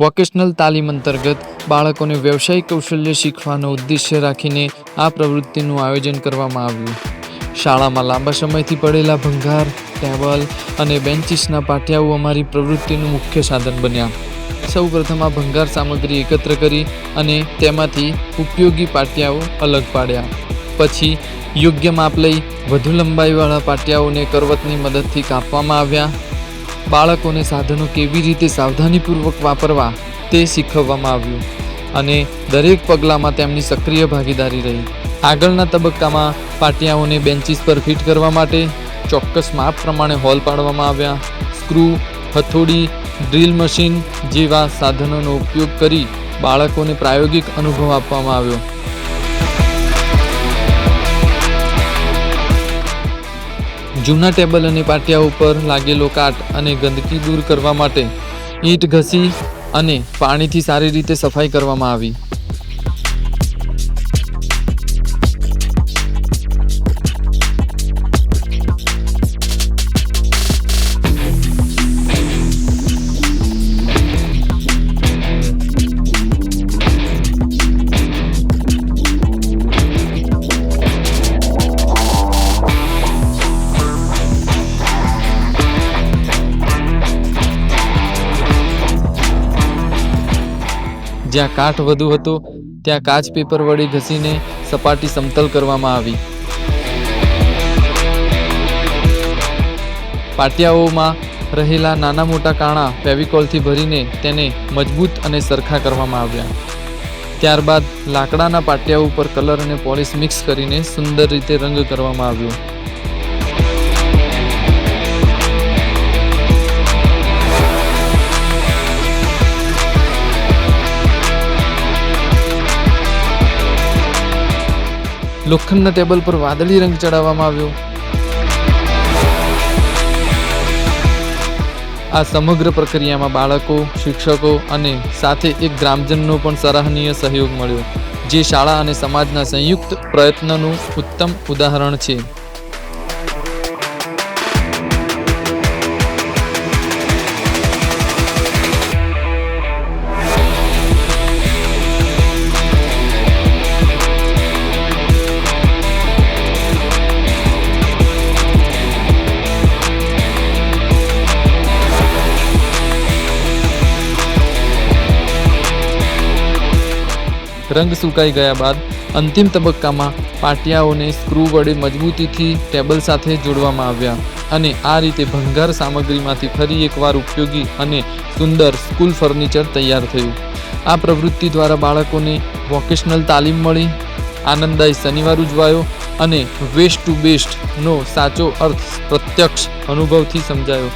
Vocational તાલીમ અંતર્ગત બાળકોને વ્યવસાયિક કૌશલ્ય શીખવાનો ઉદ્દેશ્ય રાખીને આ પ્રવૃત્તિનું આયોજન કરવામાં આવ્યું. શાળામાં લાંબા સમયથી પડેલા ભંગાર, ટેબલ અને બેન્ચીસના પાટિયાઓ અમારી પ્રવૃત્તિનું મુખ્ય સાધન બન્યા. સૌ પ્રથમ આ ભંગાર સામગ્રી એકત્ર કરી અને તેમાંથી ઉપયોગી પાટિયાઓ અલગ પાડ્યા. પછી યોગ્ય માપ લઈ વધુ લંબાઈવાળા પાટિયાઓને કરવતની મદદથી કાપવામાં આવ્યા. બાળકોને સાધનો કેવી રીતે સાવધાનીપૂર્વક વાપરવા તે શીખવવામાં આવ્યું અને દરેક પગલામાં તેમની સક્રિય ભાગીદારી રહી. આગળના તબક્કામાં પાટિયાઓને બેન્ચીસ પર ફિટ કરવા માટે ચોક્કસ માપ પ્રમાણે હોલ પાડવામાં આવ્યા. સ્ક્રૂ, હથોડી, ડ્રીલ મશીન જેવા સાધનોનો ઉપયોગ કરી બાળકોને પ્રાયોગિક અનુભવ આપવામાં આવ્યો. જૂના ટેબલ અને પાટિયા ઉપર લાગેલો કાટ અને ગંદકી દૂર કરવા માટે ઈંટ ઘસી અને પાણીથી સારી રીતે સફાઈ કરવામાં આવી. જ્યાં કાટ વધુ હતો ત્યાં કાચ પેપર વડે ઘસીને સપાટી સમતલ કરવામાં આવી. પાટિયાઓમાં રહેલા નાના મોટા કાણા ફેવિકોલથી ભરીને તેને મજબૂત અને સરખા કરવામાં આવ્યા. ત્યારબાદ લાકડાના પાટિયા ઉપર કલર અને પોલિશ મિક્સ કરીને સુંદર રીતે રંગ કરવામાં આવ્યો. લોખંડના ટેબલ પર વાદળી રંગ ચડાવવામાં આવ્યો. આ સમગ્ર પ્રક્રિયામાં બાળકો, શિક્ષકો અને સાથે એક ગ્રામજનનો પણ સરાહનીય સહયોગ મળ્યો, જે શાળા અને સમાજના સંયુક્ત પ્રયત્નનું ઉત્તમ ઉદાહરણ છે. રંગ સુકાઈ ગયા બાદ અંતિમ તબક્કામાં પાટિયાઓને સ્ક્રૂ વડે મજબૂતીથી ટેબલ સાથે જોડવામાં આવ્યા અને આ રીતે ભંગાર સામગ્રીમાંથી ફરી એકવાર ઉપયોગી અને સુંદર સ્કૂલ ફર્નિચર તૈયાર થયું. આ પ્રવૃત્તિ દ્વારા બાળકોને વોકેશનલ તાલીમ મળી, આનંદદાયી શનિવાર ઉજવાયો અને વેસ્ટ ટુ બેસ્ટનો સાચો અર્થ પ્રત્યક્ષ અનુભવથી સમજાયો.